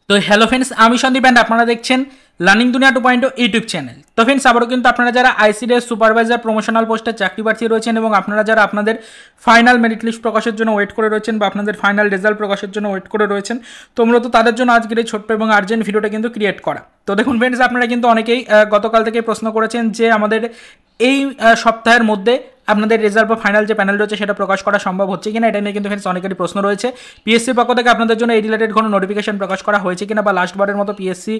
তো hello friends, আমি Sandeep and আপনারা দেখছেন লার্নিং দুনিয়া 2.0 ইউটিউব চ্যানেল। তো ফ্রেন্ডস, আবারও কিন্তু আপনারা যারা আইসিডিএস সুপারভাইজার প্রমোশনাল পোস্টে চাকরি প্রার্থী রয়েছেন এবং আপনারা যারা আপনাদের ফাইনাল মেরিট লিস্ট প্রকাশের জন্য ওয়েট করে রয়েছেন বা আপনাদের ফাইনাল রেজাল্ট প্রকাশের জন্য ওয়েট করে রয়েছেন, তো মূলত তাদের জন্য আজকের এই ছোট্ট এবং আর্জেন্ট ভিডিওটা কিন্তু ক্রিয়েট করা। তো দেখুন ফ্রেন্ডস, আপনারা কিন্তু অনেকেই গতকাল থেকে প্রশ্ন করেছেন যে আমাদের এই সপ্তাহের মধ্যে আপনাদের রেজাল্ট বা ফাইনাল যে প্যানেল রয়েছে সেটা প্রকাশ করা সম্ভব হচ্ছে কিনা, এটা নিয়ে কিন্তু ফ্রেন্ডস অনেকেরই প্রশ্ন রয়েছে। পিএসসির পক্ষ থেকে আপনাদের জন্য এই রিলেটেড কোনো নোটিফিকেশন প্রকাশ করা হয়েছে কিনা, বা লাস্টবারের মতো পিএসসি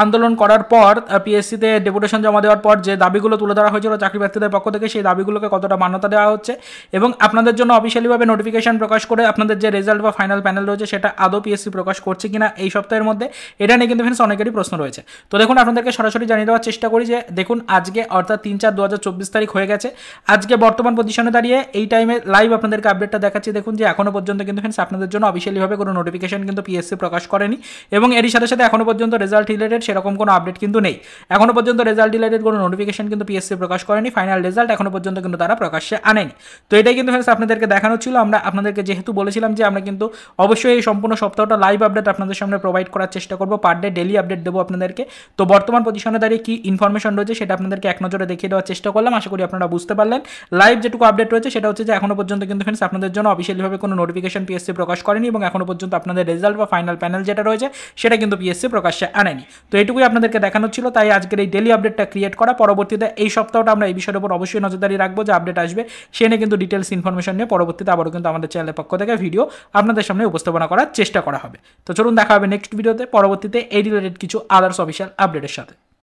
আন্দোলন করার পর পিএসসিতে ডেপুটেশন জমা দেওয়ার পর যে দাবিগুলো তুলে ধরা হয়েছিল চাকরি প্রার্থীদের পক্ষ থেকে, সেই দাবিগুলোকে কতটা মান্যতা দেওয়া হচ্ছে এবং আপনাদের জন্য অফিসিয়ালিভাবে নোটিফিকেশন প্রকাশ করে আপনাদের যে রেজাল্ট বা ফাইনাল প্যানেল রয়েছে সেটা আদৌ পিএসসি প্রকাশ করছে কিনা এই সপ্তাহের মধ্যে, এটা নিয়ে কিন্তু ফ্রেন্ডস অনেকেরই প্রশ্ন রয়েছে। তো দেখুন, আপনাদেরকে সরাসরি জানিয়ে দেওয়ার চেষ্টা করি যে দেখুন, আজকে অর্থাৎ 3/4/2024 তারিখ হয়ে গেছে। আজকে বর্তমান পজিশন দাঁড়িয়ে এই টাইমে লাইভ আপনাদেরকে আপডেটটা দেখাচ্ছি। দেখুন যে এখনো পর্যন্ত কিন্তু ফ্রেন্ডস আপনাদের জন্য অফিসিয়ালিভাবে কোনো নোটিফিকেশন কিন্তু পিএসসি প্রকাশ করেনি এবং এরই সাথে সাথে এখনো পর্যন্ত রেজাল্ট রিলেটেড সেরকম কোনো আপডেট কিন্তু নেই। এখনো পর্যন্ত রেজাল্ট রিলেটেড কোনো নোটিফিকেশন কিন্তু পিএসসি প্রকাশ করেনি, ফাইনাল রেজাল্ট এখনো পর্যন্ত কিন্তু তারা প্রকাশ্যে আনেনি। তো এটাই কিন্তু ফ্রেন্ডস আপনাদেরকে দেখানো ছিল। আমরা আপনাদেরকে যেহেতু বলেছিলাম যে আমরা কিন্তু অবশ্যই এই সম্পূর্ণ সপ্তাহটা লাইভ আপডেট আপনাদের সামনে প্রোভাইড করার চেষ্টা করবো, পার ডে ডেলি আপডেট দেবো আপনাদেরকে। তো বর্তমান পজিশনে দাঁড়িয়ে কি ইনফরমেশন রয়েছে সেটা আপনাদেরকে এক নজরে দেখিয়ে দেওয়ার চেষ্টা করলাম। আশা করি আপনারা বুঝতে পারলেন। লাইভ যেটুকু আপডেট রয়েছে সেটা হচ্ছে যে এখনো পর্যন্ত কিন্তু ফ্রেন্ডস আপনাদের জন্য অফিসিয়ালিভাবে কোনো নোটিফিকেশন পিএসসি প্রকাশ করেনি এবং এখনো পর্যন্ত আপনাদের রেজাল্ট বা ফাইনাল প্যানেল যেটা রয়েছে সেটা কিন্তু পিএসসি প্রকাশ্যে আনেনি। তো এইটুকুই আপনাদেরকে দেখানো ছিল, তাই আজকের এই ডেলি আপডেটটা ক্রিয়েট করা। পরবর্তীতে এই সপ্তাহটা আমরা এই বিষয়ের উপর অবশ্যই নজরদারি রাখবো, যে আপডেট আসবে সে নিয়ে কিন্তু ডিটেলস ইনফরমেশন নিয়ে পরবর্তীতে আবারও কিন্তু আমাদের চ্যানেলের পক্ষ থেকে ভিডিও আপনাদের সামনে উপস্থাপনা করার চেষ্টা করা হবে। তো চলুন দেখা হবে নেক্সট ভিডিওতে পরবর্তীতে এই রিলেটেড কিছু আদার্স অফিসিয়াল আপডেটের সাথে।